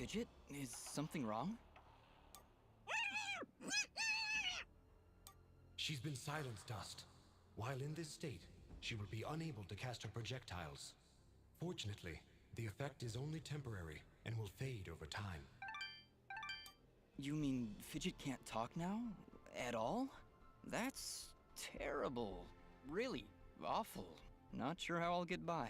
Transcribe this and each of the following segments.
Fidget, is something wrong? She's been silenced, Dust. While in this state, she will be unable to cast her projectiles. Fortunately, the effect is only temporary and will fade over time. You mean Fidget can't talk now? At all? That's terrible. Really awful. Not sure how I'll get by.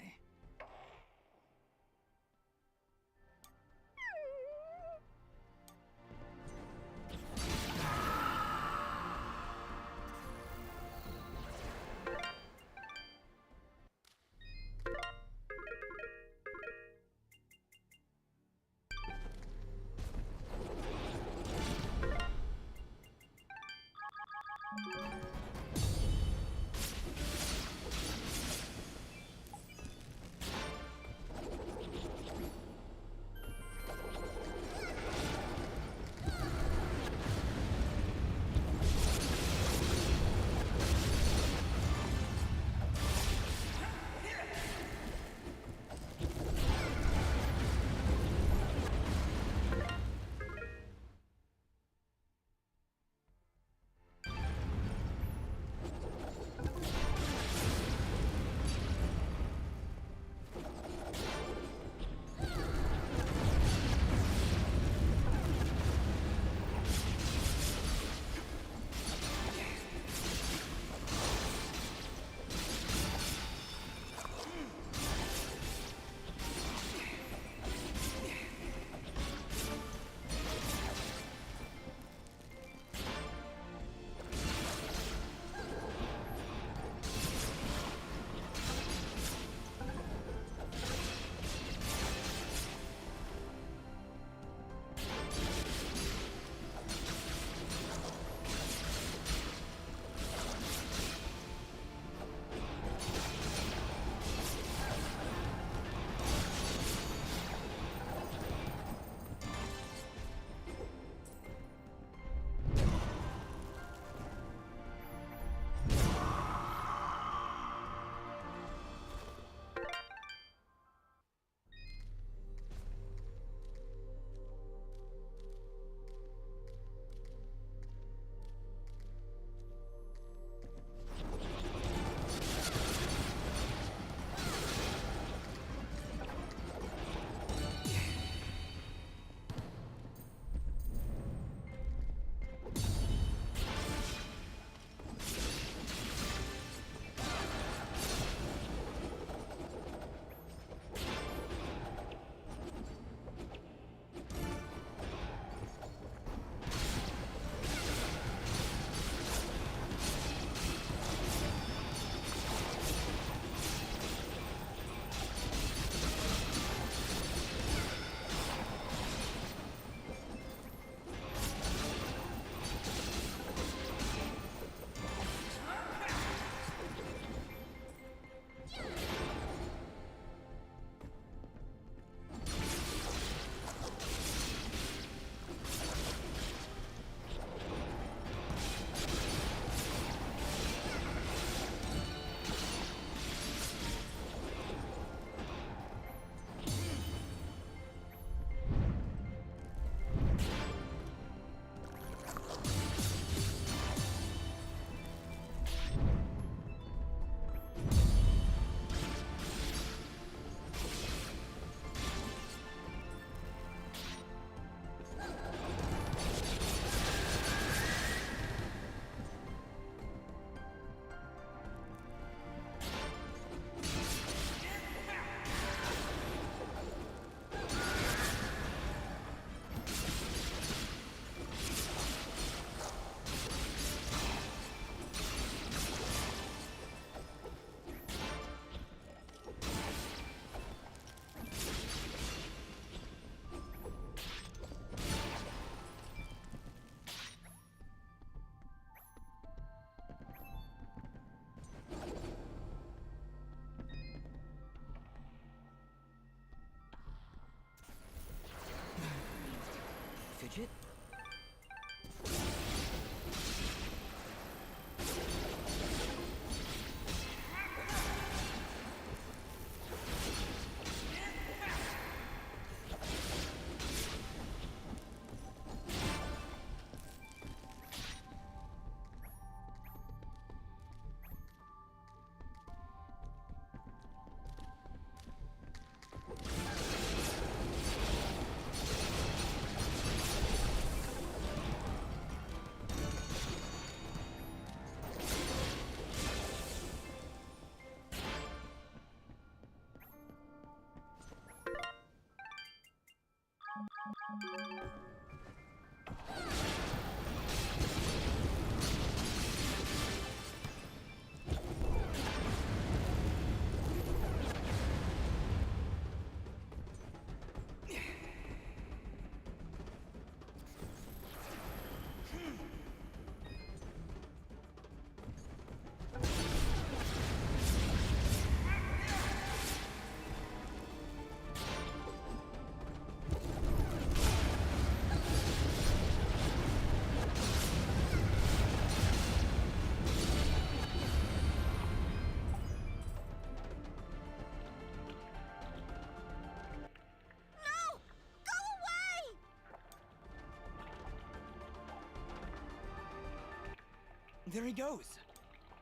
There he goes.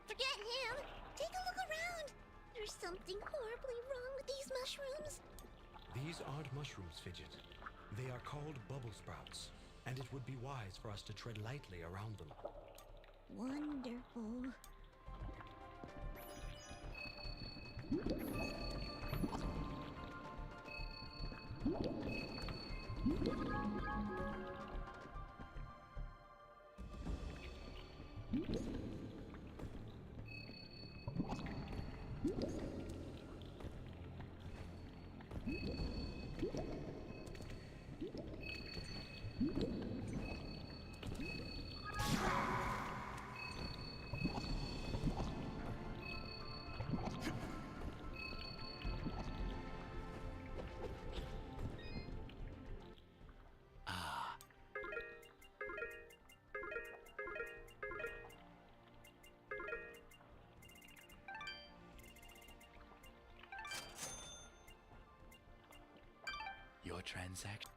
Forget him! Take a look around! There's something horribly wrong with these mushrooms. These aren't mushrooms, Fidget. They are called bubble sprouts, and it would be wise for us to tread lightly around them. Wonderful. Your transaction.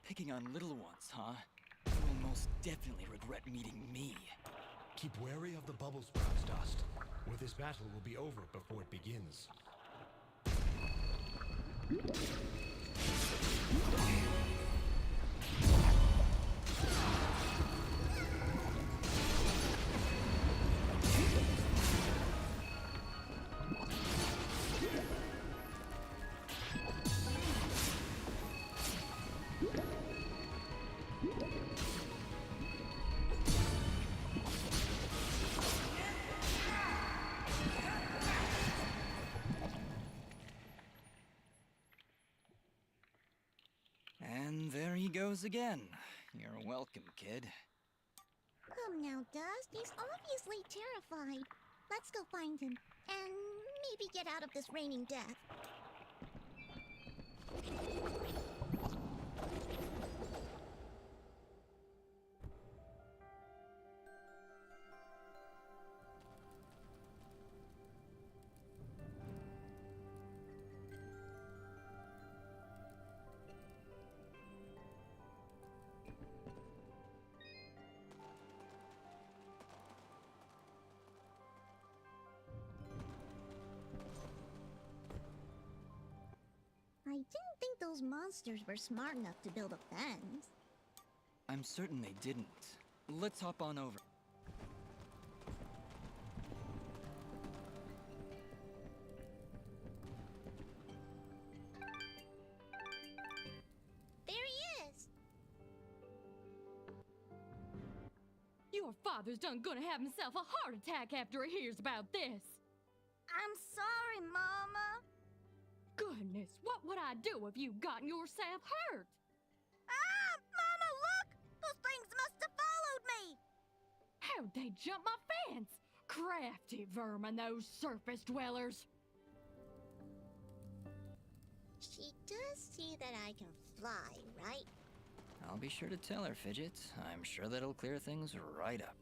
Picking on little ones, huh? You will most definitely regret meeting me. Keep wary of the bubble sprouts, Dust, or this battle will be over before it begins. And there he goes again. You're welcome, kid. Come now, Dust. He's obviously terrified. Let's go find him, and maybe get out of this raining death. I didn't think those monsters were smart enough to build a fence. I'm certain they didn't. Let's hop on over. There he is! Your father's done gonna have himself a heart attack after he hears about this. I'm sorry, Mama. Goodness, what would I do if you gotten yourself hurt? Ah! Mama, look! Those things must have followed me! How'd they jump my fence? Crafty vermin, those surface dwellers. She does see that I can fly, right? I'll be sure to tell her, Fidget. I'm sure that'll clear things right up.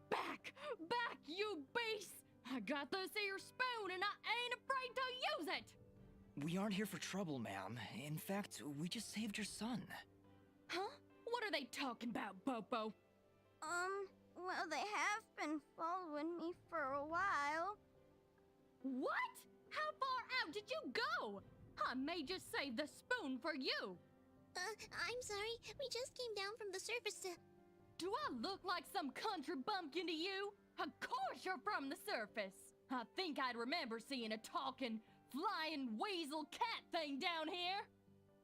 Back! Back, you beast! I got this here spoon and I ain't afraid to use it! We aren't here for trouble, ma'am. In fact, we just saved your son. Huh? What are they talking about, Bopo? Well, they have been following me for a while. What? How far out did you go? I may just save the spoon for you. I'm sorry. We just came down from the surface to... Do I look like some country bumpkin to you? Of course you're from the surface. I think I'd remember seeing a talking, flying weasel cat thing down here.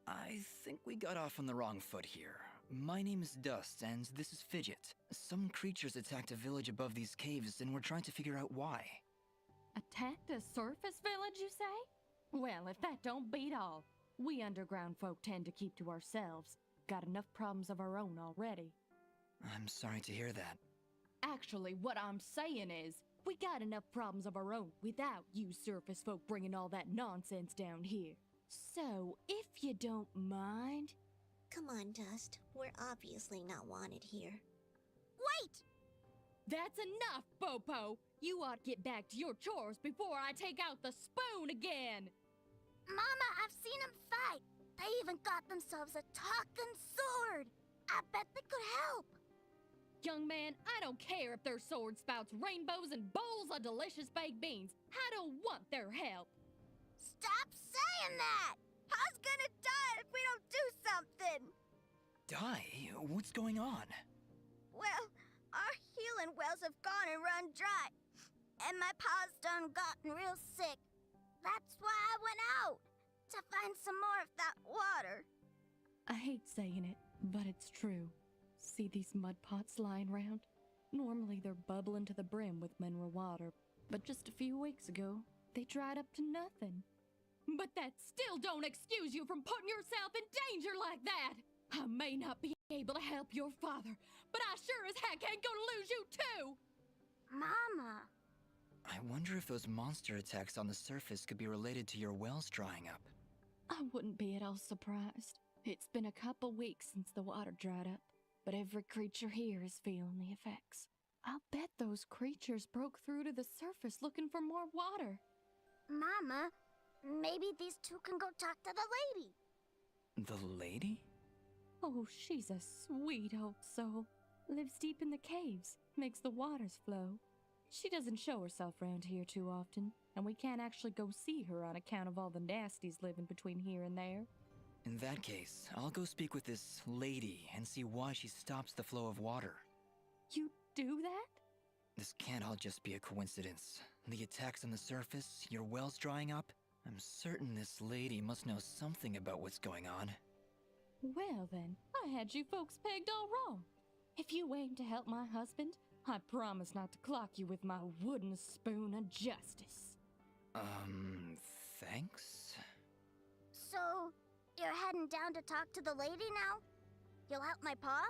I think we got off on the wrong foot here. My name is Dust, and this is Fidget. Some creatures attacked a village above these caves, and we're trying to figure out why. Attacked a surface village, you say? Well, if that don't beat all. We underground folk tend to keep to ourselves. Got enough problems of our own already. I'm sorry to hear that. Actually, what I'm saying is, we got enough problems of our own without you surface folk bringing all that nonsense down here. So, if you don't mind... Come on, Dust. We're obviously not wanted here. Wait! That's enough, Bopo! You ought to get back to your chores before I take out the spoon again! Mama, I've seen them fight. They even got themselves a talking sword. I bet they could help. Young man, I don't care if their sword spouts rainbows and bowls of delicious baked beans. I don't want their help. Stop saying that! I was gonna die if we don't do something! Die? What's going on? Well, our healing wells have gone and run dry. And my pa's done gotten real sick. That's why I went out, to find some more of that water. I hate saying it, but it's true. See these mud pots lying around? Normally they're bubbling to the brim with mineral water, but just a few weeks ago, they dried up to nothing. But that still don't excuse you from putting yourself in danger like that! I may not be able to help your father, but I sure as heck ain't gonna lose you too! Mama. I wonder if those monster attacks on the surface could be related to your wells drying up. I wouldn't be at all surprised. It's been a couple weeks since the water dried up, but every creature here is feeling the effects. I'll bet those creatures broke through to the surface looking for more water. Mama, maybe these two can go talk to the lady. The lady? Oh, she's a sweet old soul. Lives deep in the caves, makes the waters flow. She doesn't show herself around here too often, and we can't actually go see her on account of all the nasties living between here and there. In that case, I'll go speak with this lady and see why she stops the flow of water. You do that? This can't all just be a coincidence. The attacks on the surface, your wells drying up. I'm certain this lady must know something about what's going on. Well then, I had you folks pegged all wrong. If you aim to help my husband, I promise not to clock you with my wooden spoon of justice. Thanks? So, you're heading down to talk to the lady now? You'll help my pa?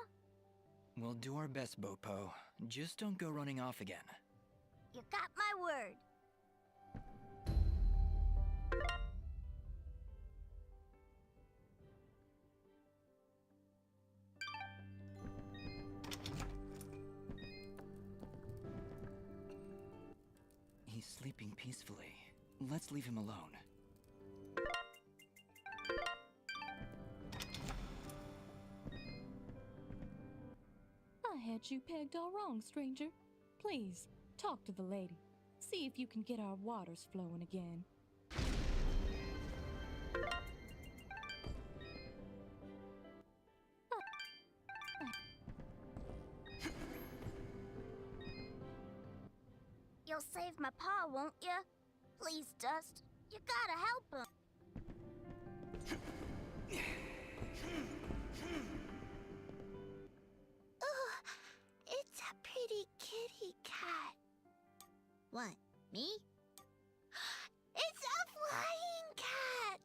We'll do our best, Bopo. Just don't go running off again. You got my word. He's sleeping peacefully. Let's leave him alone. I had you pegged all wrong, stranger. Please, talk to the lady. See if you can get our waters flowing again. You'll save my pa, won't you? Please, Dust. You gotta help him. Ugh, it's a pretty kitty cat. What, me? It's a flying cat!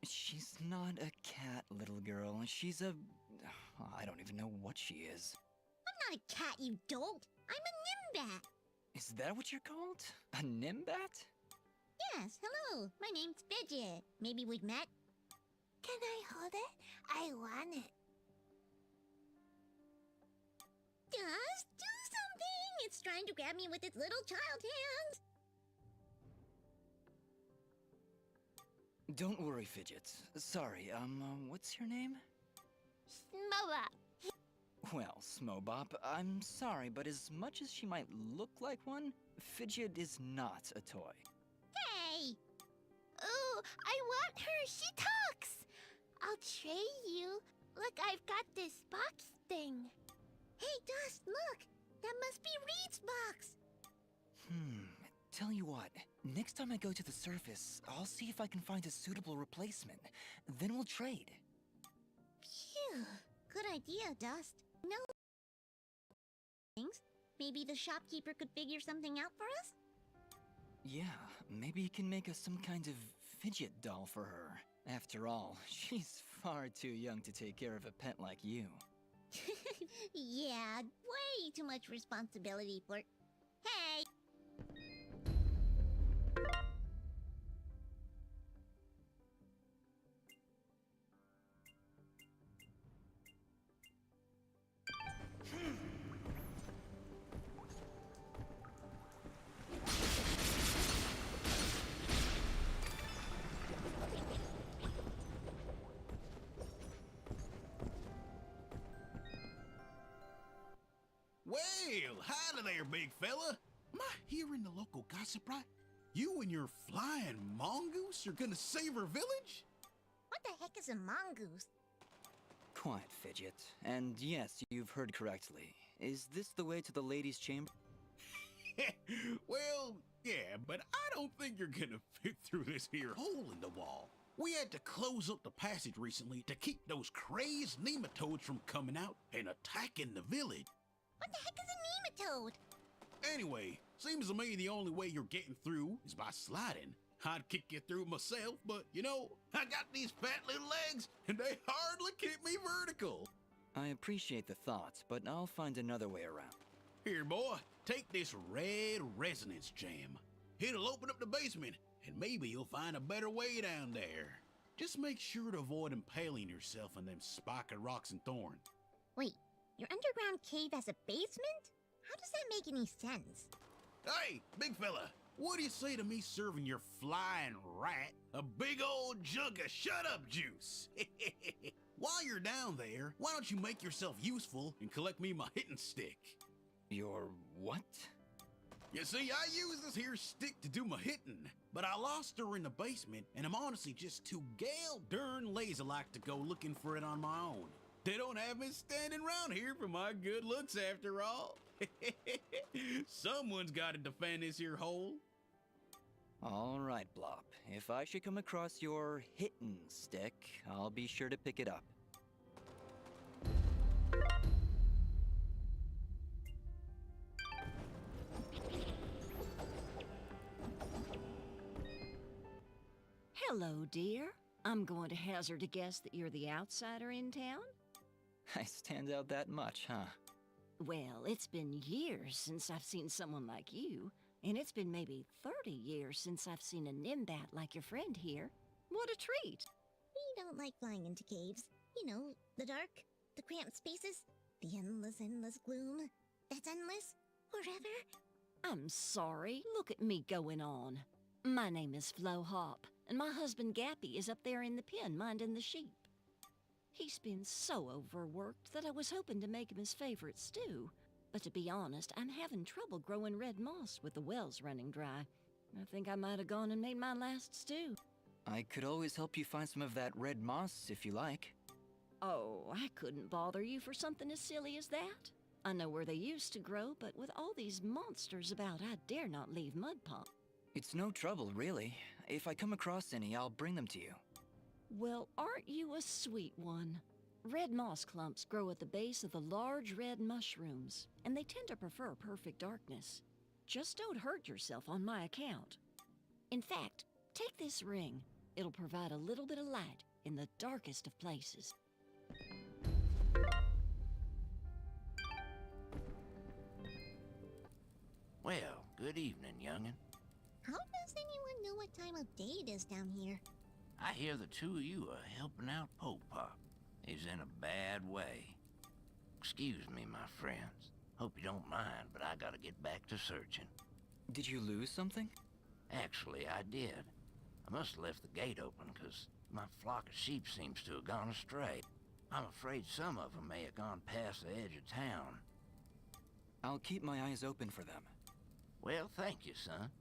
She's not a cat, little girl. She's a... I don't even know what she is. I'm not a cat, you dolt. I'm a nimbat. Is that what you're called? A Nimbat? Yes, hello. My name's Fidget. Maybe we've met? Can I hold it? I want it. Just do something! It's trying to grab me with its little child hands. Don't worry, Fidget. Sorry, what's your name? Smoba. Well, Smobop, I'm sorry, but as much as she might look like one, Fidget is not a toy. Hey! Ooh, I want her. She talks. I'll trade you. Look, I've got this box thing. Hey, Dust, look. That must be Reed's box. Tell you what, next time I go to the surface, I'll see if I can find a suitable replacement. Then we'll trade. Phew. Good idea, Dust. No. Things. Maybe the shopkeeper could figure something out for us? Yeah, maybe you can make us some kind of fidget doll for her. After all, she's far too young to take care of a pet like you. Yeah, way too much responsibility for... Hey! Well, howdy there, big fella. Am I hearing the local gossip right? You and your flying mongoose are gonna save our village? What the heck is a mongoose? Quiet, Fidget. And yes, you've heard correctly. Is this the way to the ladies' chamber? Well, yeah, but I don't think you're gonna fit through this here hole in the wall. We had to close up the passage recently to keep those crazed nematodes from coming out and attacking the village. What the heck is a nematode? Anyway, seems to me the only way you're getting through is by sliding. I'd kick you through myself, but you know, I got these fat little legs and they hardly keep me vertical. I appreciate the thought, but I'll find another way around. Here, boy, take this red resonance gem. It'll open up the basement, and maybe you'll find a better way down there. Just make sure to avoid impaling yourself on them spiky rocks and thorns. Wait, your underground cave has a basement? How does that make any sense? Hey, big fella, what do you say to me serving your flying rat a big old jug of shut-up juice? While you're down there, why don't you make yourself useful and collect me my hitting stick? Your what? You see, I use this here stick to do my hitting, but I lost her in the basement, and I'm honestly just too gale darn lazy-like to go looking for it on my own. They don't have me standing around here for my good looks after all. Someone's got to defend this here hole. All right, Blop. If I should come across your hitting stick, I'll be sure to pick it up. Hello, dear. I'm going to hazard a guess that you're the outsider in town? I stand out that much, huh? Well, it's been years since I've seen someone like you, and it's been maybe 30 years since I've seen a Nimbat like your friend here. What a treat! We don't like flying into caves. You know, the dark, the cramped spaces, the endless gloom. That's endless forever. I'm sorry. Look at me going on. My name is Flo Hop, and my husband Gappy is up there in the pen minding the sheep. He's been so overworked that I was hoping to make him his favorite stew. But to be honest, I'm having trouble growing red moss with the wells running dry. I think I might have gone and made my last stew. I could always help you find some of that red moss if you like. Oh, I couldn't bother you for something as silly as that. I know where they used to grow, but with all these monsters about, I dare not leave Mud Pond. It's no trouble, really. If I come across any, I'll bring them to you. Well, aren't you a sweet one? Red moss clumps grow at the base of the large red mushrooms, and they tend to prefer perfect darkness. Just don't hurt yourself on my account. In fact, take this ring. It'll provide a little bit of light in the darkest of places. Well, Good evening, youngin'. How does anyone know what time of day it is down here? I hear the two of you are helping out Pope Pop. He's in a bad way. Excuse me, my friends. Hope you don't mind, but I gotta get back to searching. Did you lose something? Actually, I did. I must have left the gate open, 'cause my flock of sheep seems to have gone astray. I'm afraid some of them may have gone past the edge of town. I'll keep my eyes open for them. Well, thank you, son.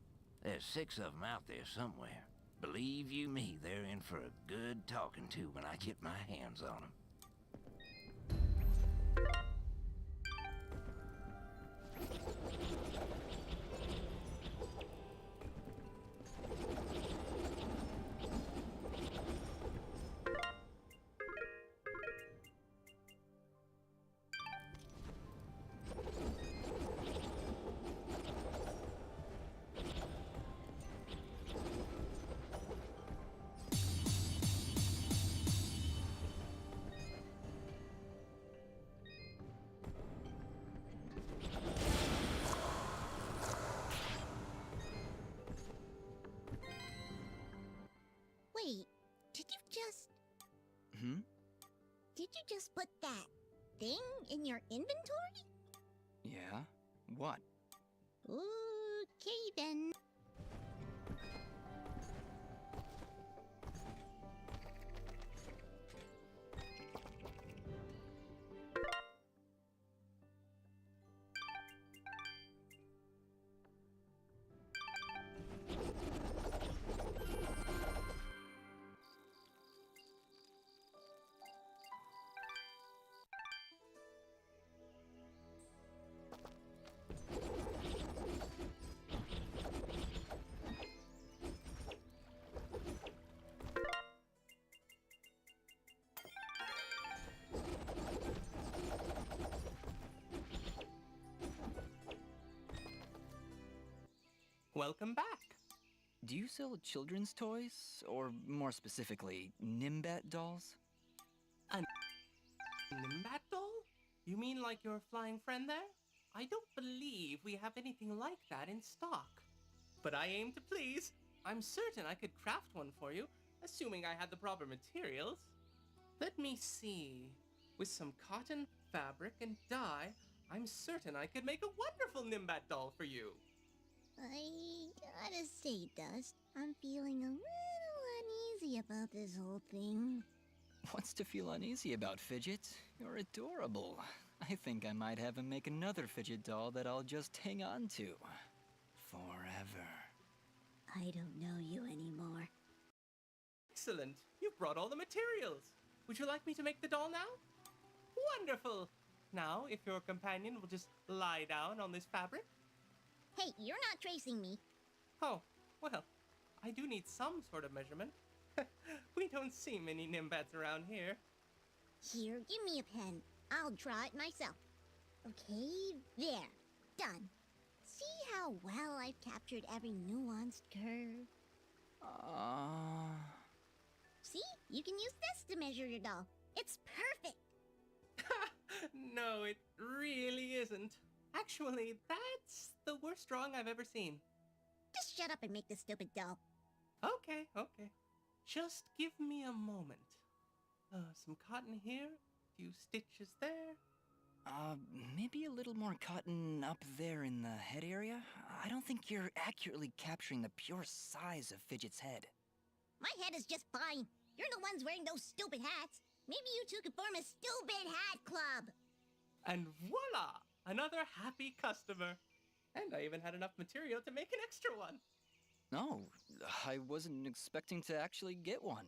There's 6 of them out there somewhere. Believe you me, they're in for a good talking to when I get my hands on them. Wait, did you just put that thing in your inventory? Yeah? What? Okay then. Welcome back. Do you sell children's toys? Or more specifically, Nimbat dolls? A Nimbat doll? You mean like your flying friend there? I don't believe we have anything like that in stock. But I aim to please. I'm certain I could craft one for you, assuming I had the proper materials. Let me see. With some cotton, fabric, and dye, I'm certain I could make a wonderful Nimbat doll for you. I gotta say, Dust, I'm feeling a little uneasy about this whole thing. What's to feel uneasy about, Fidget? You're adorable. I think I might have him make another fidget doll that I'll just hang on to. Forever. I don't know you anymore. Excellent. You've brought all the materials. Would you like me to make the doll now? Wonderful. Now, if your companion will just lie down on this fabric. Hey, you're not tracing me. Oh, well, I do need some sort of measurement. We don't see many Nimbats around here. Here, give me a pen. I'll draw it myself. Okay, there. Done. See how well I've captured every nuanced curve? See? You can use this to measure your doll. It's perfect. No, it really isn't. Actually, that's the worst drawing I've ever seen. Just shut up and make this stupid doll. Okay. Just give me a moment. Some cotton here, a few stitches there. Maybe a little more cotton up there in the head area? I don't think you're accurately capturing the pure size of Fidget's head. My head is just fine. You're the ones wearing those stupid hats. Maybe you two could form a stupid hat club. And voila! Another happy customer. And I even had enough material to make an extra one. No, I wasn't expecting to actually get one.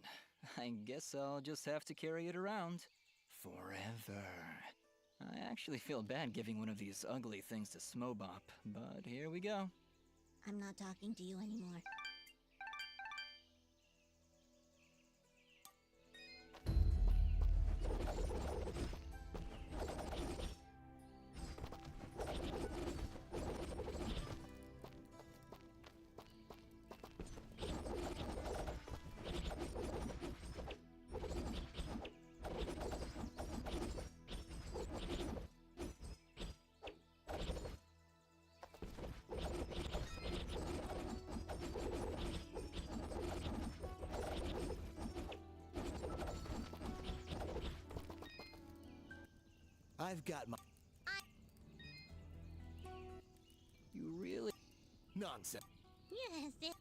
I guess I'll just have to carry it around. Forever. I actually feel bad giving one of these ugly things to Smobop, but here we go. I'm not talking to you anymore. I've got my... You really... Nonsense. Yes, it...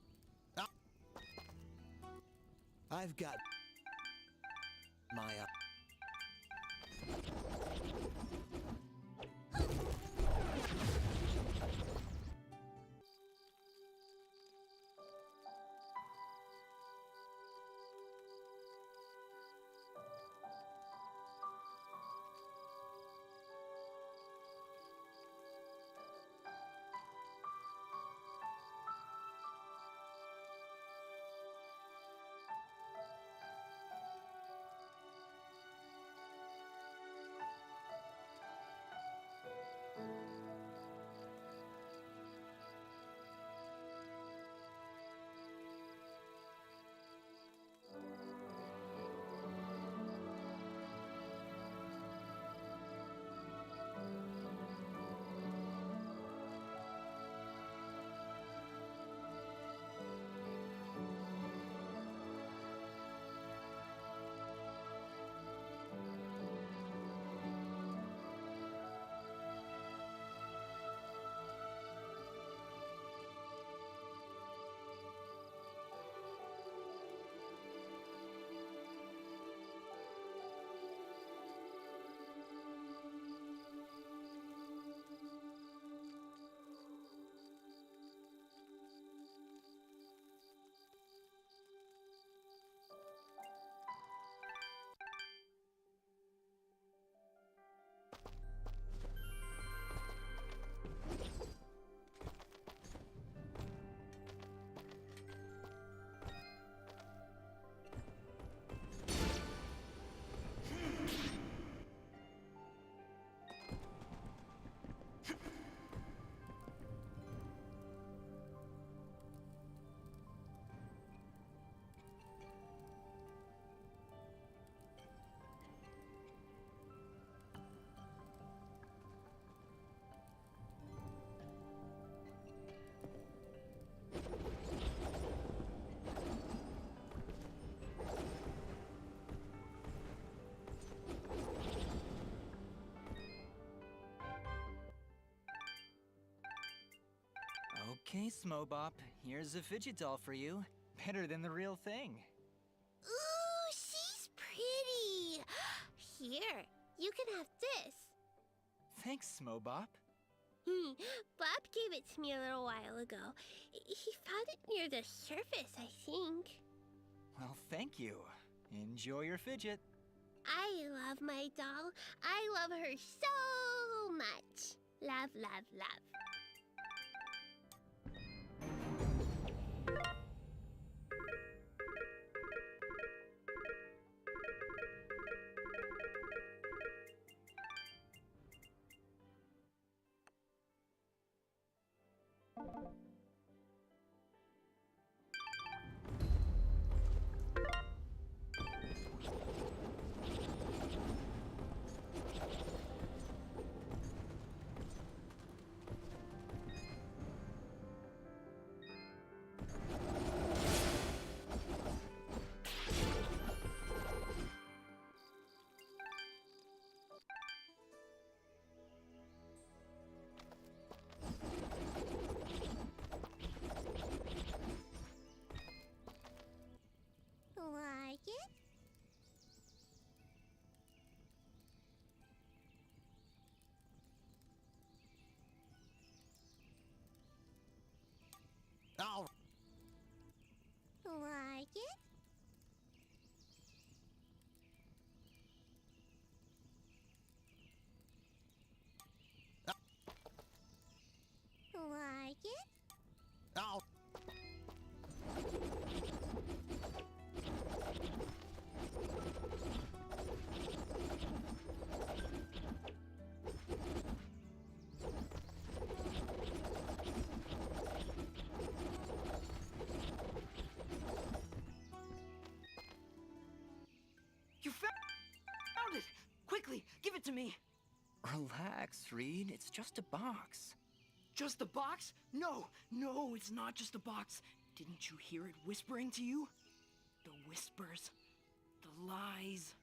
I've got... my... Okay, Smobop, here's a fidget doll for you. Better than the real thing. Ooh, she's pretty. Here, you can have this. Thanks, Smobop. Bob gave it to me a little while ago. He found it near the surface, I think. Well, thank you. Enjoy your fidget. I love my doll. I love her so much. Love, love, love. Like it? All Like it? Like it? all You found it! Quickly, give it to me! Relax, Reed. It's just a box. Just a box? No, no, it's not just a box. Didn't you hear it whispering to you? The whispers, the lies.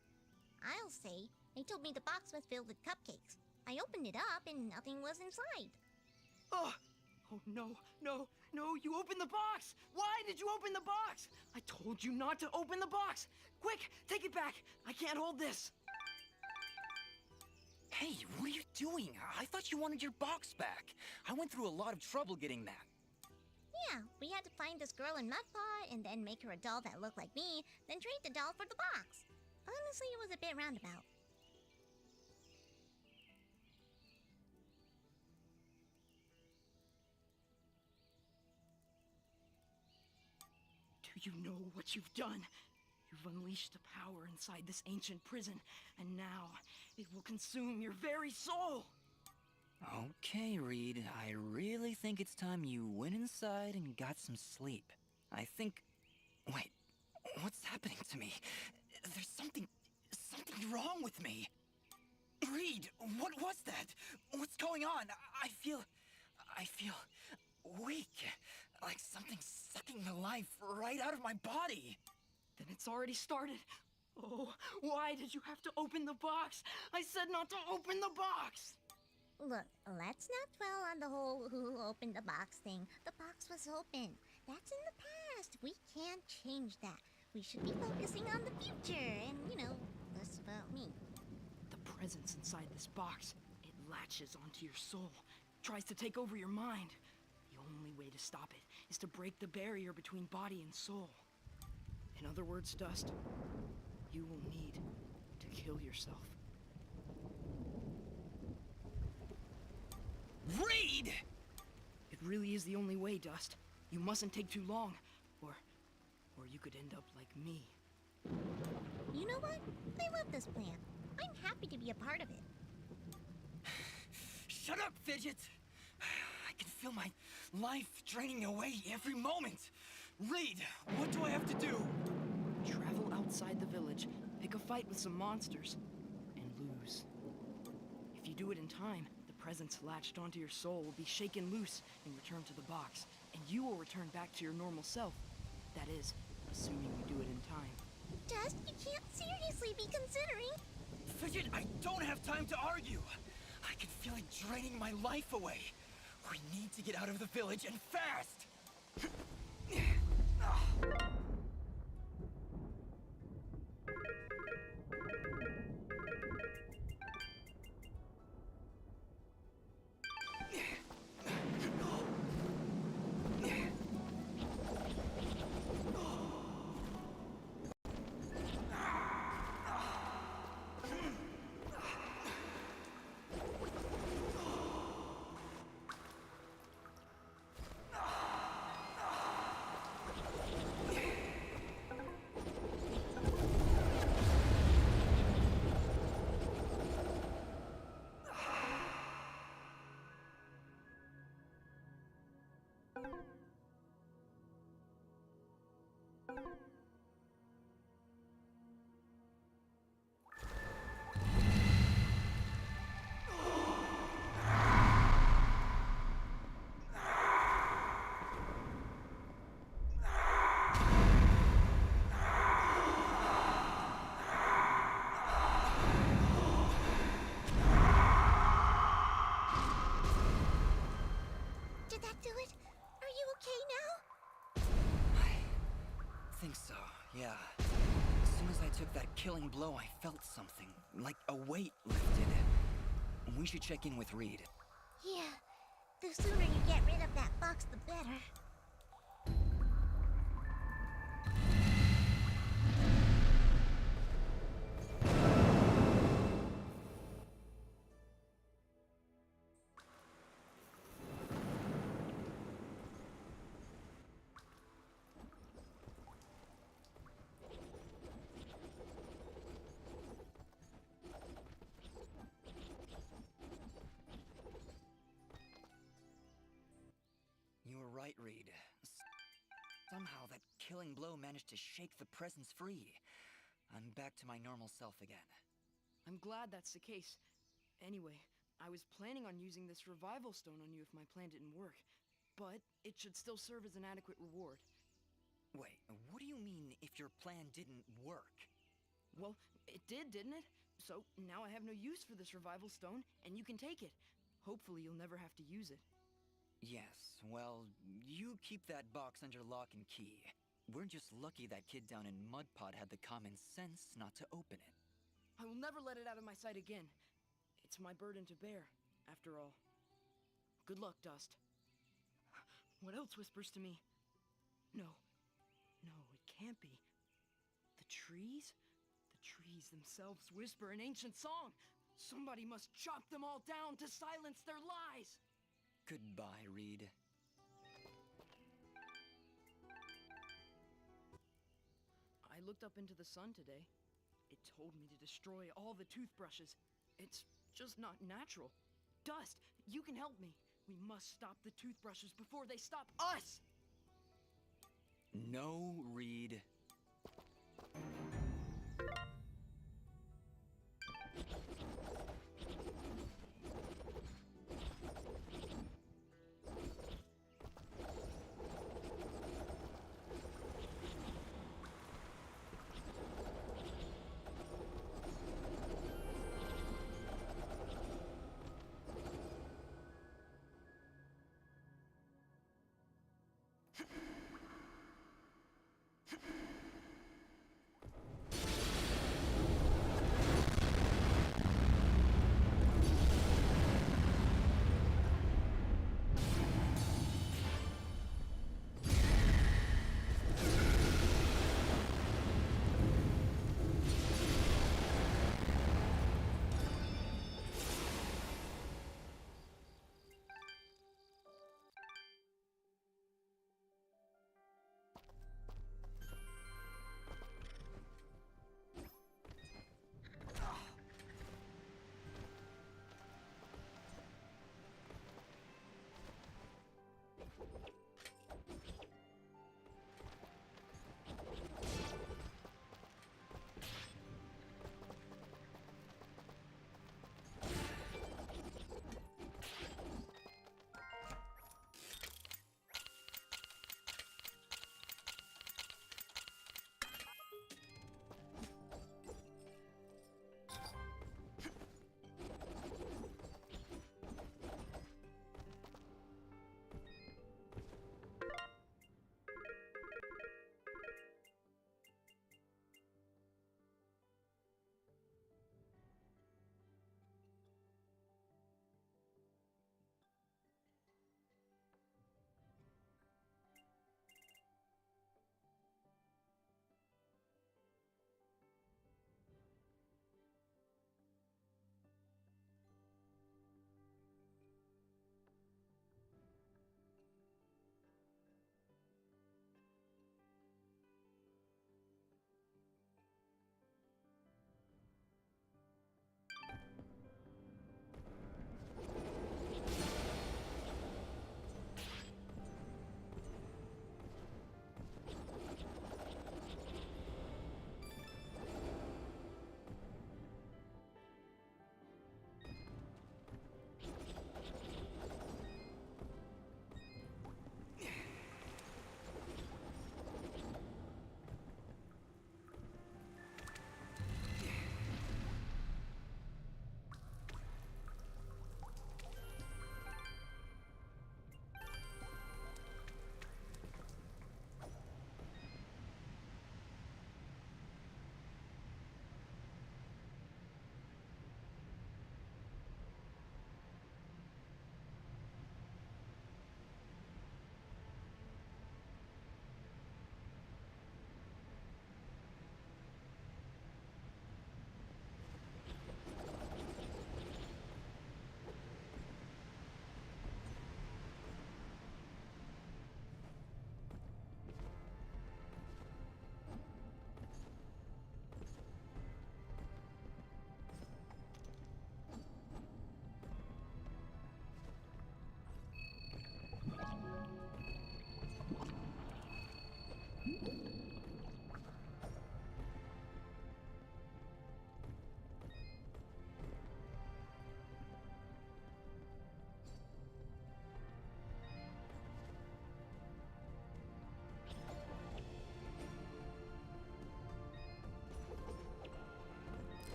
I'll say They told me the box was filled with cupcakes. I opened it up and nothing was inside. Oh! Oh no, no, no, you opened the box! Why did you open the box? I told you not to open the box! Quick, take it back! I can't hold this! Hey, what are you doing? I thought you wanted your box back. I went through a lot of trouble getting that. Yeah, we had to find this girl in Mudpot and then make her a doll that looked like me, then trade the doll for the box. Honestly, it was a bit roundabout. Do you know what you've done? You've unleashed the power inside this ancient prison, and now it will consume your very soul! Okay, Reed, I really think it's time you went inside and got some sleep. I think... Wait, what's happening to me? There's something wrong with me. Reed, what was that? What's going on? I feel weak. Like something's sucking the life right out of my body. Then it's already started. Oh, why did you have to open the box? I said not to open the box! Look, let's not dwell on the whole who opened the box thing. The box was open. That's in the past. We can't change that. We should be focusing on the future and, less about me. The presence inside this box, it latches onto your soul, tries to take over your mind. The only way to stop it is to break the barrier between body and soul. In other words, Dust, you will need to kill yourself. Reed! It really is the only way, Dust. You mustn't take too long, or you could end up like me. You know what? I love this plan. I'm happy to be a part of it. Shut up, Fidget! I can feel my life draining away every moment. Reed, what do I have to do? Travel outside the village, pick a fight with some monsters, and lose. If you do it in time, the presence latched onto your soul will be shaken loose and returned to the box, and you will return back to your normal self. That is, assuming you do it in time. Dust, you can't seriously be considering... Fidget, I don't have time to argue. I can feel it draining my life away. We need to get out of the village and fast! Did that do it? Are you okay now? I think so, yeah. As soon as I took that killing blow, I felt something, like a weight lifted. We should check in with Reed. Yeah. The sooner you get rid of that box, the better. You were right, Reed. Somehow that killing blow managed to shake the presence free. I'm back to my normal self again. I'm glad that's the case. Anyway, I was planning on using this revival stone on you if my plan didn't work, but it should still serve as an adequate reward. Wait, what do you mean if your plan didn't work? Well, it did, didn't it? So now I have no use for this revival stone, and you can take it. Hopefully you'll never have to use it. Yes, well, you keep that box under lock and key. We're just lucky that kid down in Mudpot had the common sense not to open it. I will never let it out of my sight again. It's my burden to bear, after all. Good luck, Dust. What else whispers to me? No, it can't be. The trees? The trees themselves whisper an ancient song. Somebody must chop them all down to silence their lies. Goodbye, Reed. I looked up into the sun today. It told me to destroy all the toothbrushes. It's just not natural. Dust, you can help me. We must stop the toothbrushes before they stop us! No, Reed.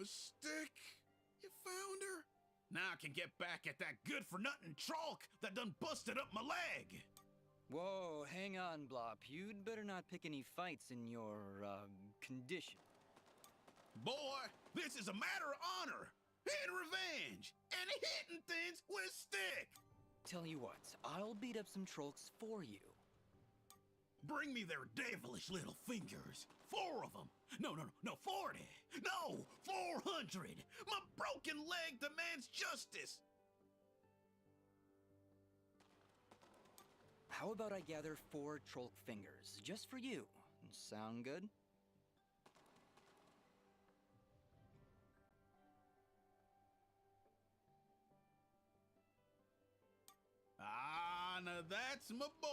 stick? You found her? Now I can get back at that good-for-nothing trolk that done busted up my leg. Whoa, hang on, Blop. You'd better not pick any fights in your, condition. Boy, this is a matter of honor and revenge and hitting things with stick. Tell you what, I'll beat up some trolks for you. Bring me their devilish little fingers. 4 of them. No, 40. No, 400. My broken leg demands justice. How about I gather 4 trolk fingers, just for you? Sound good? Ah, now that's my boy.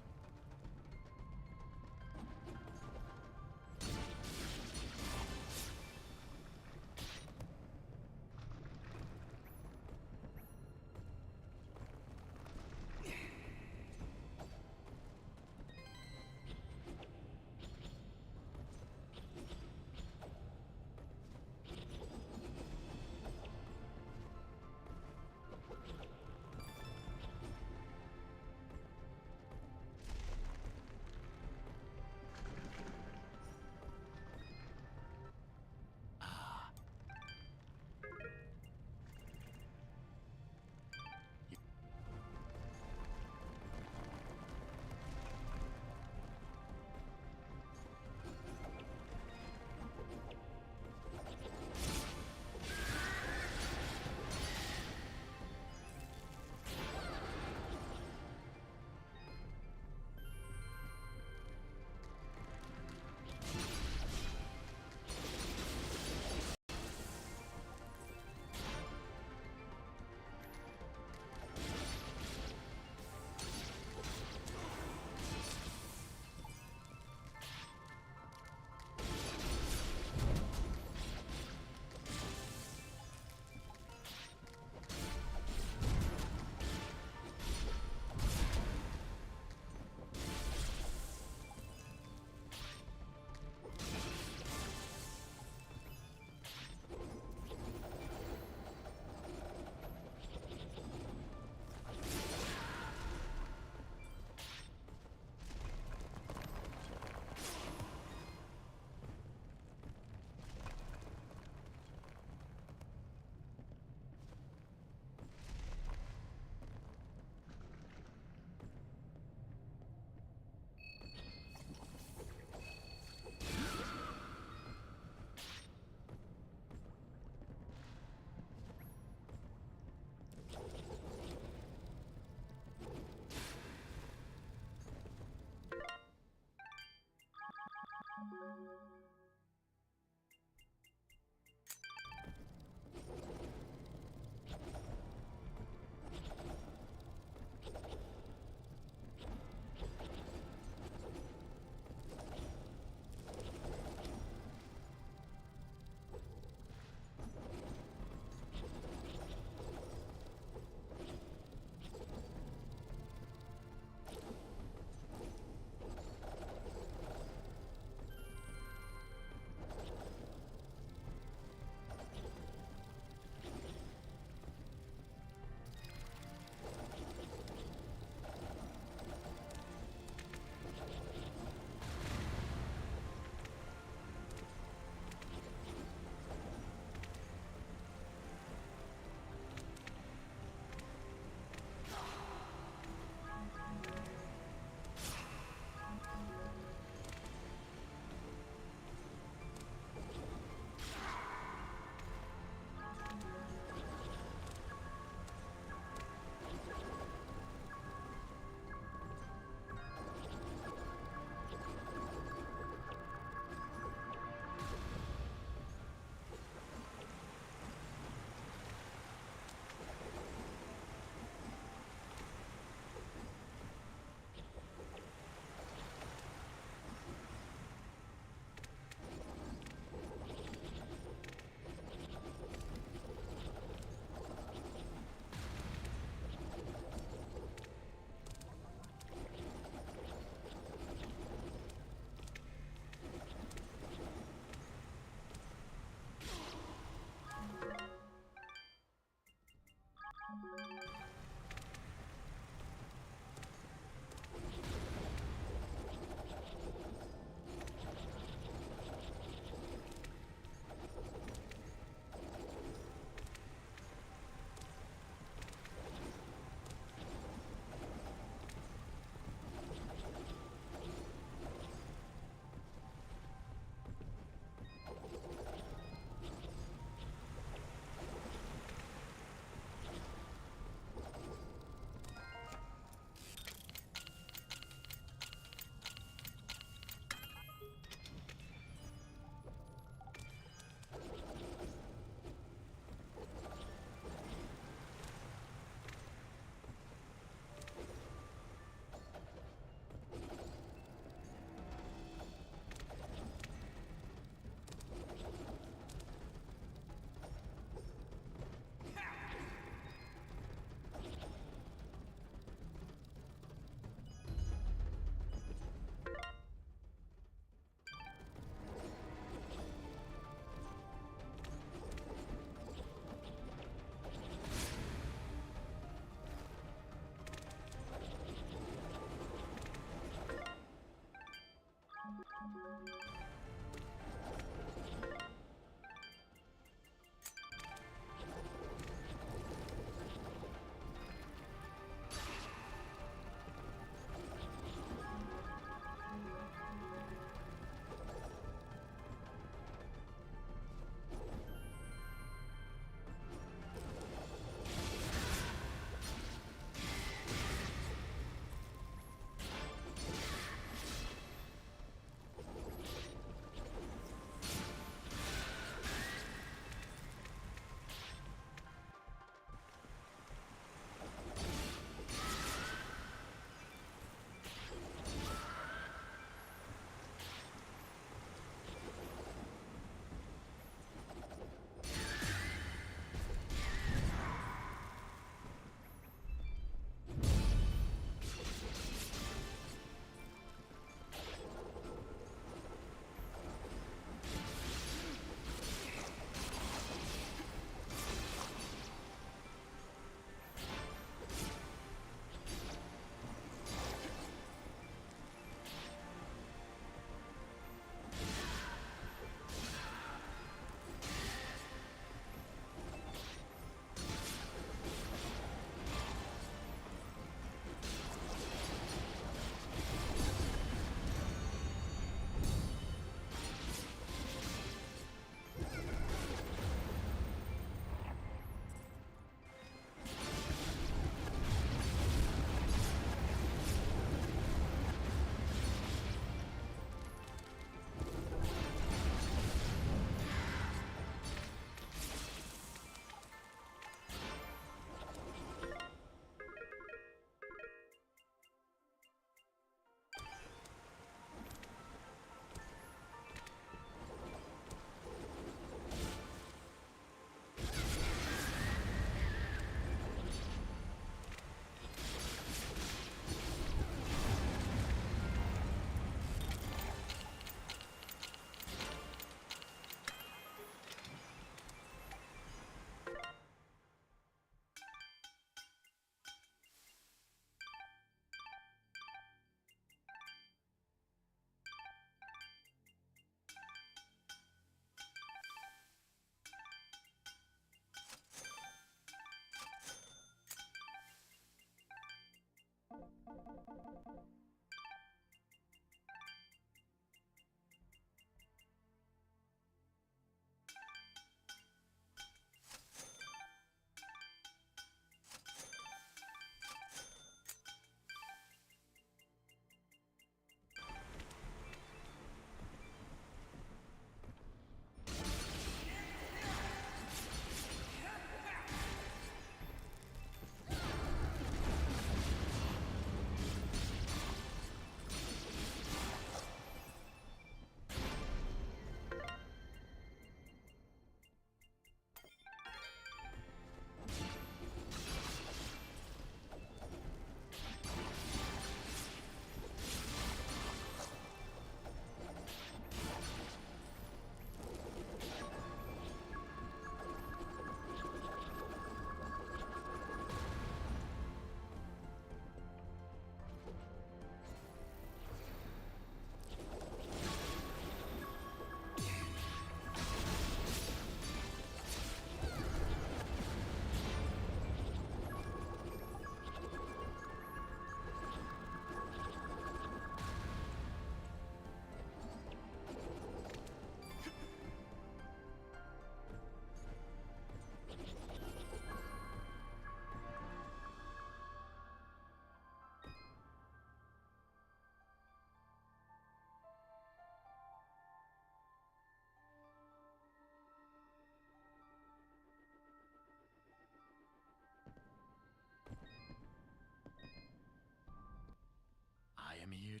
am here.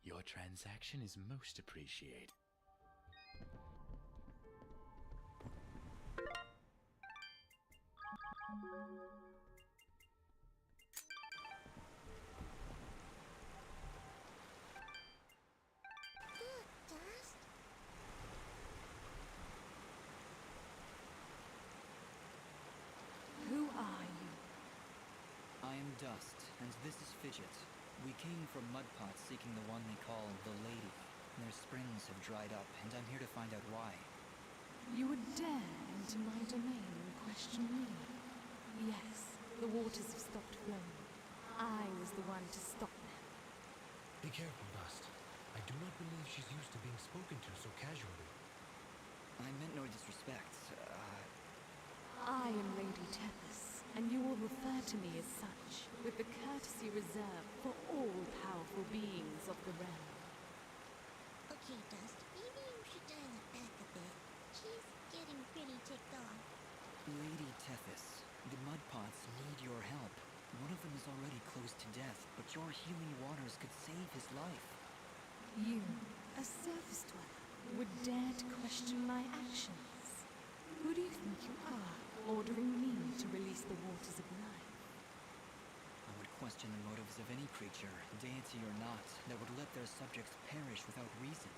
Your transaction is most appreciated. Look, Dust. Who are you? I am Dust, and this is Fidget. We came from Mudpot seeking the one they call the Lady. Their springs have dried up, and I'm here to find out why. You would dare enter my domain and question me? Yes, the waters have stopped flowing. I was the one to stop them. Be careful, Dust. I do not believe she's used to being spoken to so casually. I meant no disrespect. I am Lady Tethys, and you will refer to me as such, with the courtesy reserved for all powerful beings of the realm. Okay, Dust, maybe you should dial it back a bit. She's getting pretty ticked off. Lady Tethys, the Mudpots need your help. One of them is already close to death, but your healing waters could save his life. You, a surface dweller, would dare to question my actions? Who do you think you are, ordering me to release the waters of life? I would question the motives of any creature, deity or not, that would let their subjects perish without reason.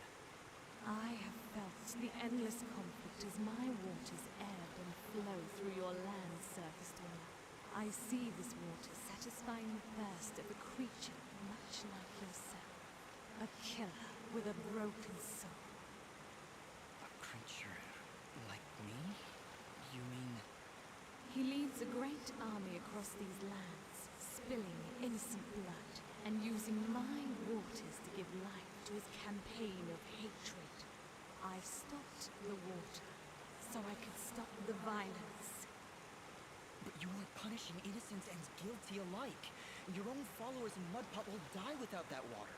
I have felt the endless conflict as my waters ebb and flow through your land, surface dweller. I see this water satisfying the thirst of a creature much like yourself. A killer with a broken soul. A creature like me? You mean... He leads a great army across these lands, spilling innocent blood, and using my waters to give life to his campaign of hatred. I stopped the water, so I could stop the violence. But you are punishing innocent and guilty alike. Your own followers in Mudpot will die without that water.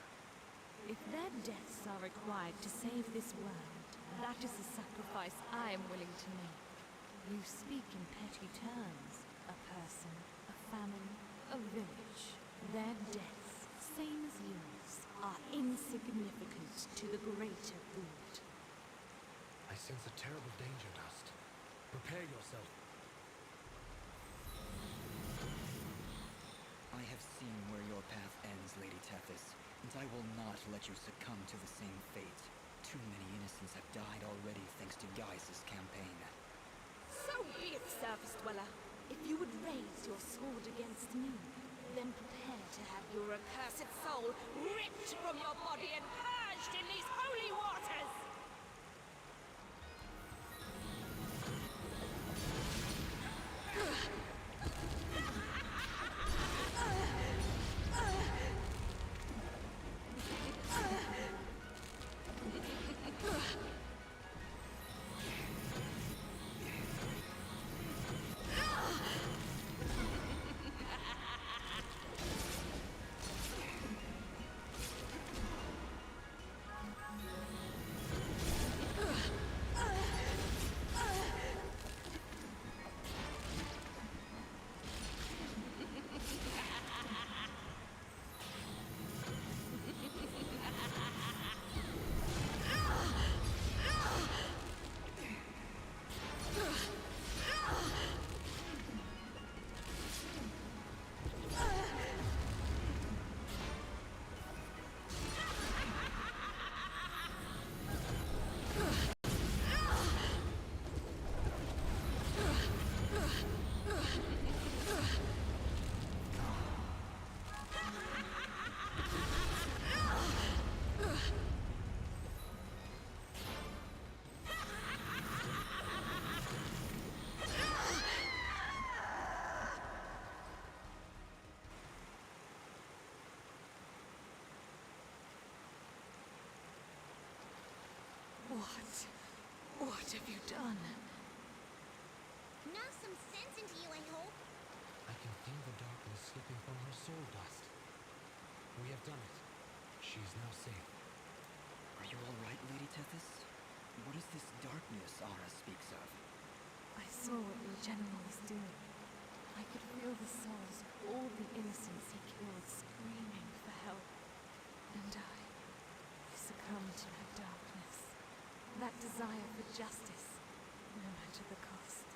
If their deaths are required to save this world, that is a sacrifice I am willing to make. You speak in petty terms. A person, a family, a village. Their deaths, same as yours, are insignificant to the greater good. I sense a terrible danger, Dust. Prepare yourself. I have seen where your path ends, Lady Tethys, and I will not let you succumb to the same fate. Too many innocents have died already thanks to Gaius' campaign. So be it, surface dweller. If you would raise your sword against me, then prepare to have your accursed soul ripped from your body and purged in these holy waters! What have you done? Knock some sense into you, I hope. I can feel the darkness slipping from her soul, Dust. We she is now safe. Are you all right, Lady Tethys? What is this darkness Ara speaks of? I saw what your general was doing. I could feel the souls of all the innocents he killed screaming for help. And I succumbed to that darkness. That desire for justice, no matter the cost.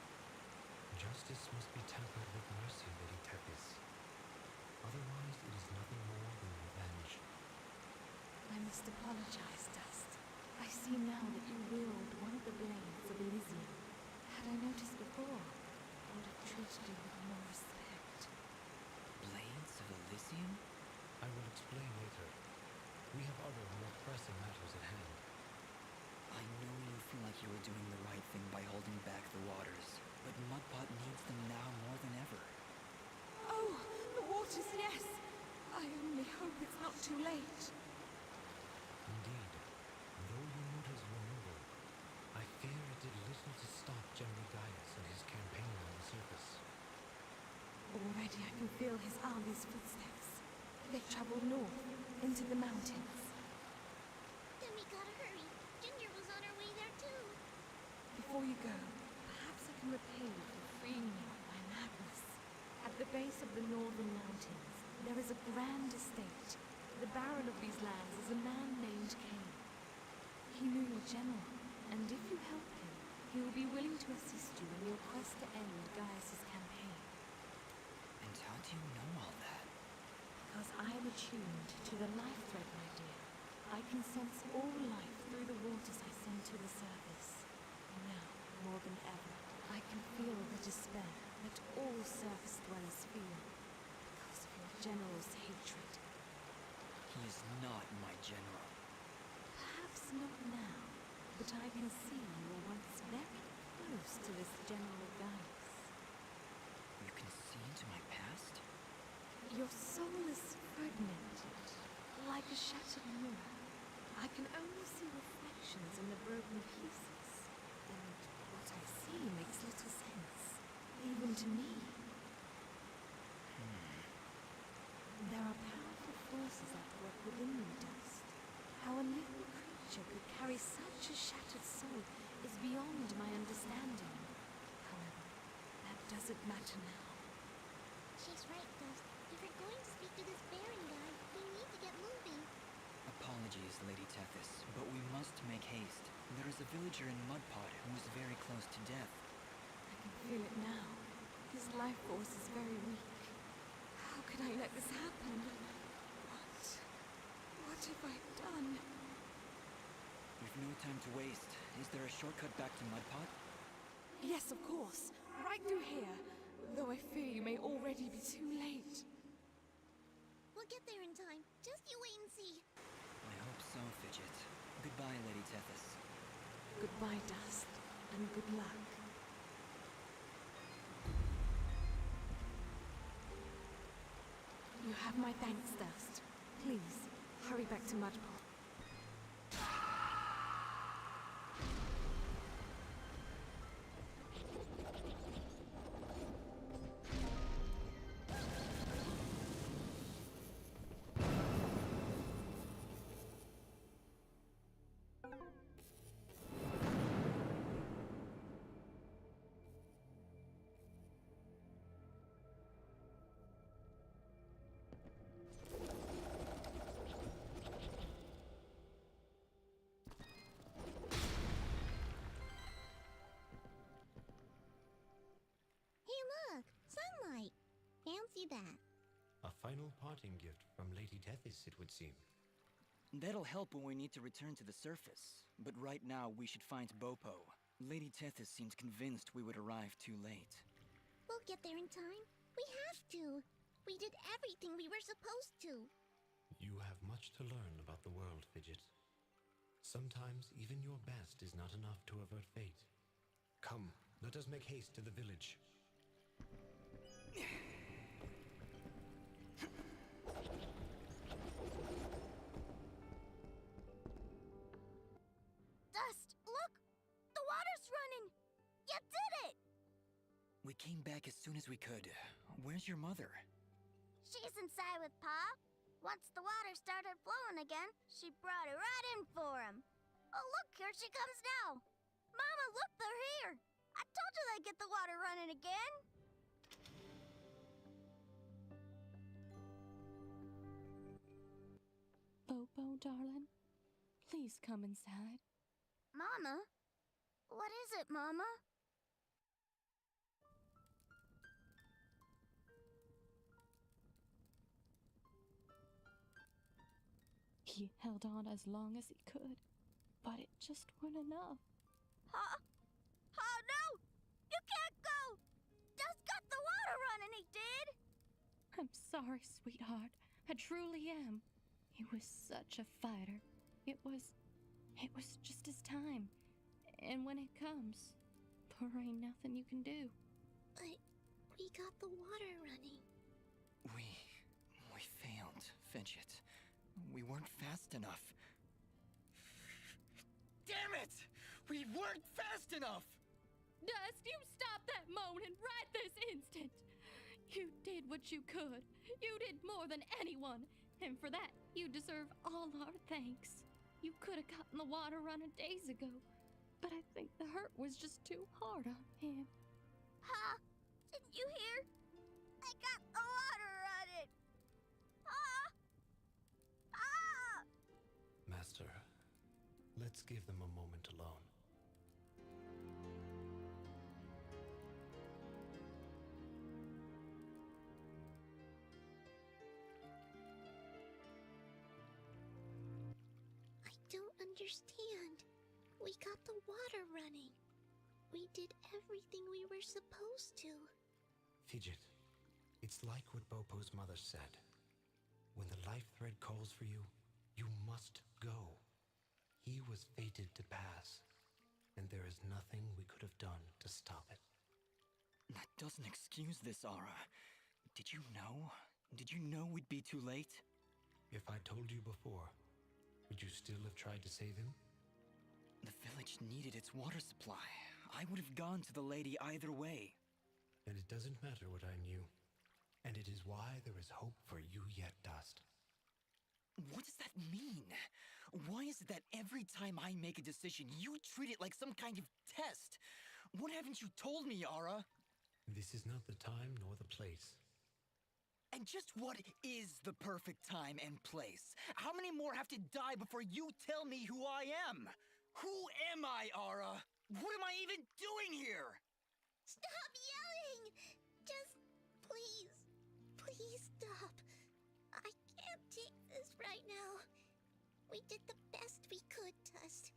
Justice must be tempered with mercy, Lady Tethys. Otherwise, it is nothing more than revenge. I must apologize, Dust. I see now that you wield one of the blades of Elysian. Had I noticed before, I would have treated you with more respect. Blades of Elysium? I will explain later. We have other, more pressing matters at hand. I know you feel like you were doing the right thing by holding back the waters, but Mudpot needs them now more than ever. Oh, the waters, yes! I only hope it's not too late. Indeed, though your motives were noble, I fear it did little to stop General Gaius and his campaign on the surface. Already I can feel his army's footsteps. They've traveled north, into the mountains. Then we gotta hurry. Ginger was on her way there too. Before you go, perhaps I can repay you for freeing me of my madness. At the base of the northern mountains, there is a grand estate. The baron of these lands is a man named Cain. He knew your general, and if you help him, he will be willing to assist you in your quest to end Gaius's campaign. And how do you know all that? Because I am attuned to the life thread, my dear. I can sense all life through the waters I send to the surface. Now, more than ever, I can feel the despair that all surface dwellers feel because of your general's hatred. He is not my general. Perhaps not now, but I can see you were once very close to this General Gaius. You can see into my past? Your soul is fragmented, like a shattered mirror. I can only see reflections in the broken pieces, and what I see makes little sense, even to me. There are powerful forces at work within you, Dust. How a living creature could carry such a shattered soul is beyond my understanding. However, that doesn't matter now. She's right, Dust. If we're going to speak to this Baron guy, we need to get moving. Apologies, Lady Tethys, but we must make haste. There is a villager in Mudpot who is very close to death. I can feel it now. His life force is very weak. How could I let this happen? What have I done? We've no time to waste. Is there a shortcut back to Mudpot? Yes, of course. Right through here. Though I fear you may already be too late. We'll get there in time. Just you wait and see. I hope so, Fidget. Goodbye, Lady Tethys. Goodbye, Dust, and good luck. You have my thanks, Dust. Please, hurry back to Mudpot. Sunlight. Fancy that. A final parting gift from Lady Tethys, it would seem. That'll help when we need to return to the surface. But right now, we should find Bopo. Lady Tethys seemed convinced we would arrive too late. We'll get there in time. We have to. We did everything we were supposed to. You have much to learn about the world, Fidget. Sometimes even your best is not enough to avert fate. Come, let us make haste to the village. Dust, look! The water's running! You did it! We came back as soon as we could. Where's your mother? She's inside with Pa. Why Once the water started flowing again, she brought it right in for him. Oh, look, here she comes now. Mama, look, they're here. I told you they'd get the water running again. Bobo, darling, please come inside. Mama? What is it, Mama? He held on as long as he could, but it just wasn't enough. Huh? Oh, no! You can't go! Dust got the water running, he did! I'm sorry, sweetheart. I truly am. He was such a fighter. It was just his time. And when it comes, there ain't nothing you can do. But we got the water running. We failed, Fidget. We weren't fast enough. Damn it! We weren't fast enough! Dust, you stop that moaning right this instant! You did what you could. You did more than anyone. And for that, you deserve all our thanks. You could have gotten the water running days ago, but I think the hurt was just too hard on him. Huh? Didn't you hear? I got the water running! Huh? Ah! Master, let's give them a moment alone. I don't understand. We got the water running. We did everything we were supposed to. Fidget, it's like what Bopo's mother said. When the life thread calls for you, you must go. He was fated to pass, and there is nothing we could have done to stop it. That doesn't excuse this, Aura. Did you know? Did you know we'd be too late? If I told you before, would you still have tried to save him? The village needed its water supply. I would have gone to the lady either way. And it doesn't matter what I knew. And it is why there is hope for you yet, Dust. What does that mean? Why is it that every time I make a decision, you treat it like some kind of test? What haven't you told me, Aura? This is not the time nor the place. And just what is the perfect time and place? How many more have to die before you tell me who I am? Who am I, Aura? What am I even doing here? Stop yelling! Just please, please stop. I can't take this right now. We did the best we could, Dust.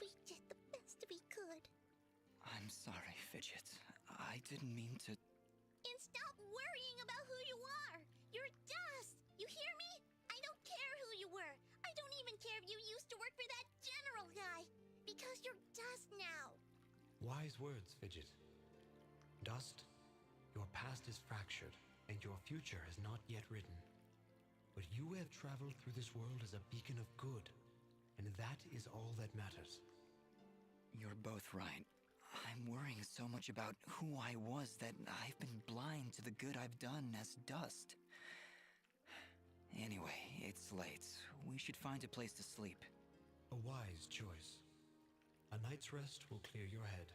We did the best we could. I'm sorry, Fidget. I didn't mean to... And stop worrying about who you are. You're Dust. You hear me? I don't care who you were. I don't even care if you used to work for that general guy. Because you're Dust now. Wise words, Fidget. Dust, your past is fractured, and your future is not yet written. But you have traveled through this world as a beacon of good, and that is all that matters. You're both right. I'm worrying so much about who I was that I've been blind to the good I've done as Dust. Anyway, it's late. We should find a place to sleep. A wise choice. A night's rest will clear your head.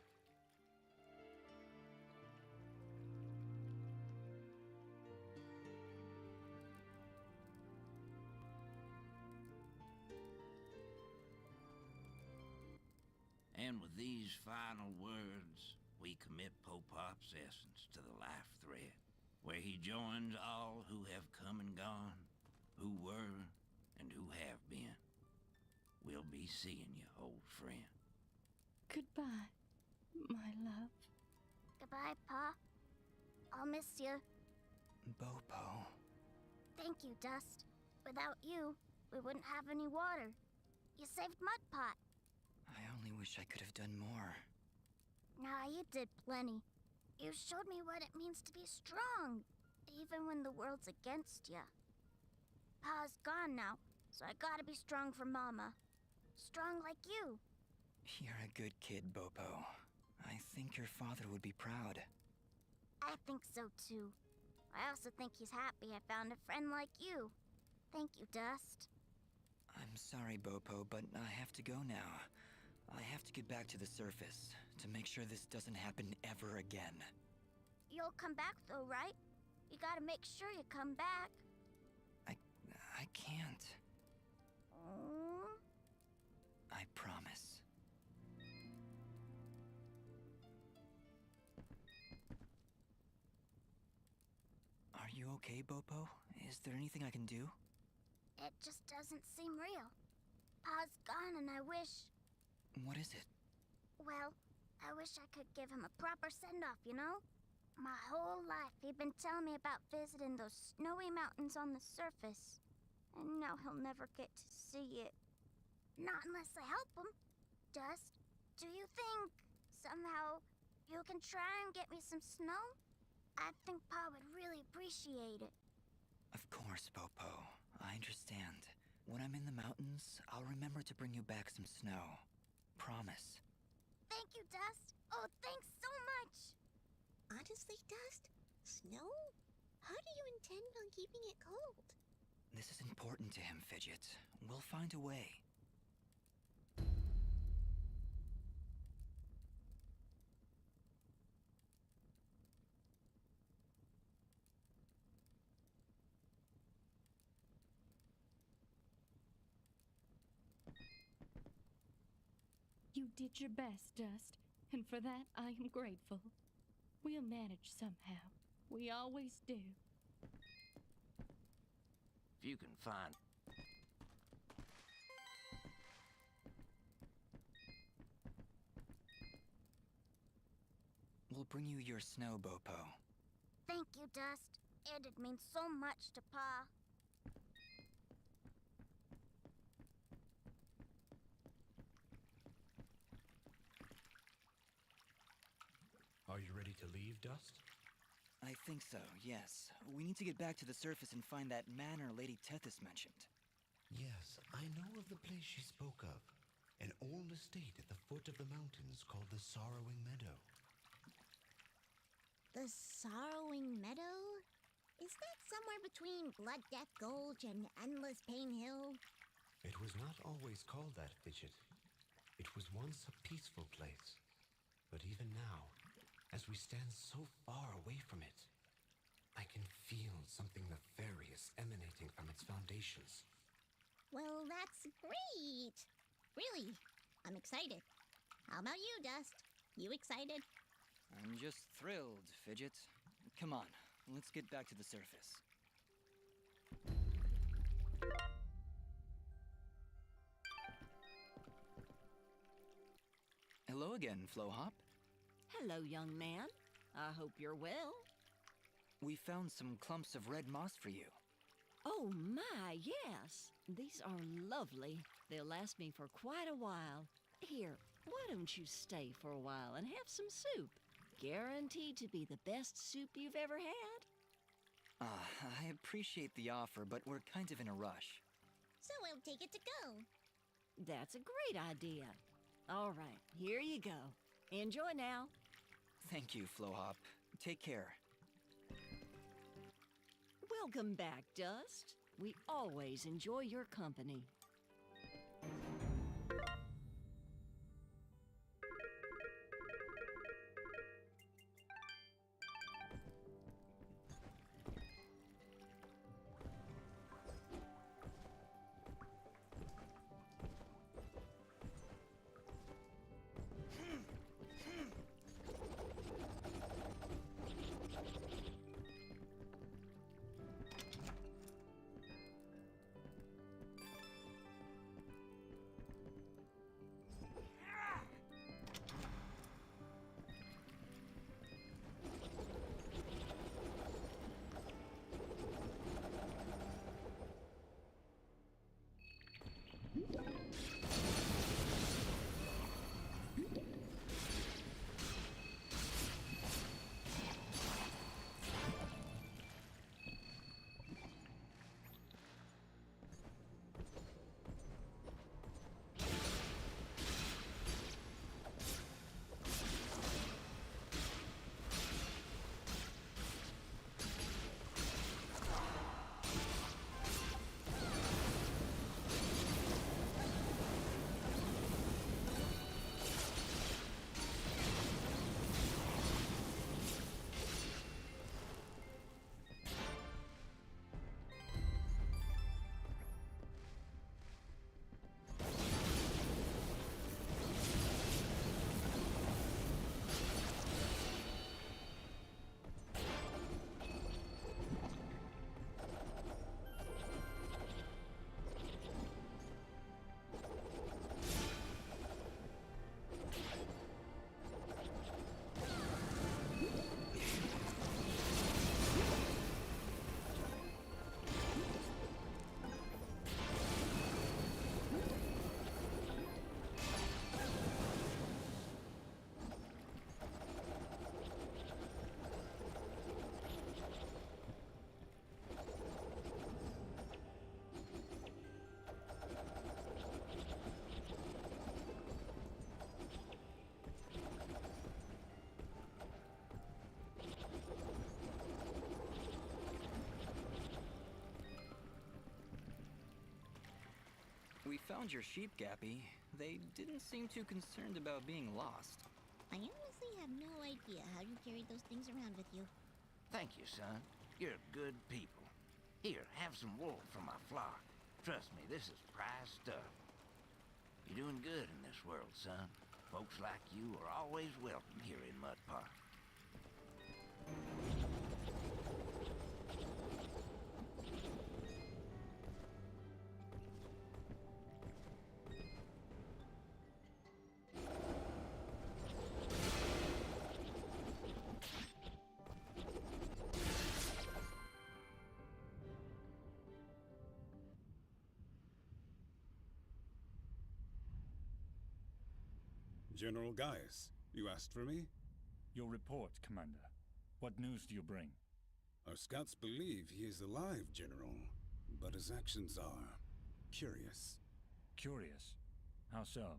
And with these final words, we commit Popop's essence to the life thread, where he joins all who have come and gone, who were and who have been. We'll be seeing you, old friend. Goodbye, my love. Goodbye, Pa. I'll miss you. Bopo. Thank you, Dust. Without you, we wouldn't have any water. You saved Mudpot. I only wish I could have done more. Nah, you did plenty. You showed me what it means to be strong, even when the world's against ya. Pa's gone now, so I gotta be strong for Mama. Strong like you. You're a good kid, Bopo. I think your father would be proud. I think so too. I also think he's happy I found a friend like you. Thank you, Dust. I'm sorry, Bopo, but I have to go now. I have to get back to the surface to make sure this doesn't happen ever again. You'll come back though, right? You gotta make sure you come back. I can't. Oh. I promise. Are you okay, Bopo? Is there anything I can do? It just doesn't seem real. Pa's gone and I wish... What is it? Well, I wish I could give him a proper send-off, you know? My whole life he'd been telling me about visiting those snowy mountains on the surface. And now he'll never get to see it. Not unless I help him. Dust, do you think somehow you can try and get me some snow? I think Pa would really appreciate it. Of course, Bopo. I understand. When I'm in the mountains, I'll remember to bring you back some snow. Promise. Thank you, Dust. Oh, thanks so much. Honestly, Dust, snow? How do you intend on keeping it cold? This is important to him, Fidget. We'll find a way. You did your best, Dust, and for that I am grateful. We'll manage somehow. We always do. If you can find... We'll bring you your snow, Bopo. Thank you, Dust. It'd mean so much to Pa. Are you ready to leave, Dust? I think so, yes. We need to get back to the surface and find that manor Lady Tethys mentioned. Yes, I know of the place she spoke of. An old estate at the foot of the mountains called the Sorrowing Meadow. The Sorrowing Meadow? Is that somewhere between Blood Death Gulch and Endless Pain Hill? It was not always called that, Fidget. It was once a peaceful place. But even now, as we stand so far away from it, I can feel something nefarious emanating from its foundations. Well, that's great. Really, I'm excited. How about you, Dust? You excited? I'm just thrilled, Fidget. Come on, let's get back to the surface. Hello again, Flohop. Hello, young man. I hope you're well. We found some clumps of red moss for you. Oh my, yes. These are lovely. They'll last me for quite a while. Here, why don't you stay for a while and have some soup? Guaranteed to be the best soup you've ever had. I appreciate the offer, but we're kind of in a rush. So we'll take it to go. That's a great idea. All right, here you go. Enjoy now. Thank you, Flohop. Take care. Welcome back, Dust. We always enjoy your company. we found your sheep, Gappy, they didn't seem too concerned about being lost. I honestly have no idea how you carried those things around with you. Thank you, son. You're good people. Here, have some wool from my flock. Trust me, this is prized stuff. You're doing good in this world, son. Folks like you are always welcome here in Mud Pot. General Gaius, you asked for me? Your report, Commander. What news do you bring? Our scouts believe he is alive, General, but his actions are curious. Curious? How so?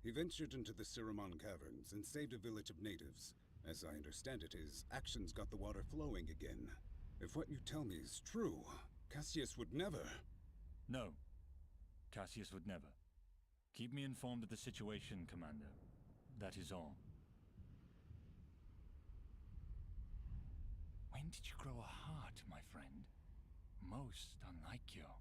He ventured into the Siramon caverns and saved a village of natives. As I understand it, his actions got the water flowing again. If what you tell me is true, Cassius would never... No. Cassius would never. Keep me informed of the situation, Commander. That is all. When did you grow a heart, my friend? Most unlike you.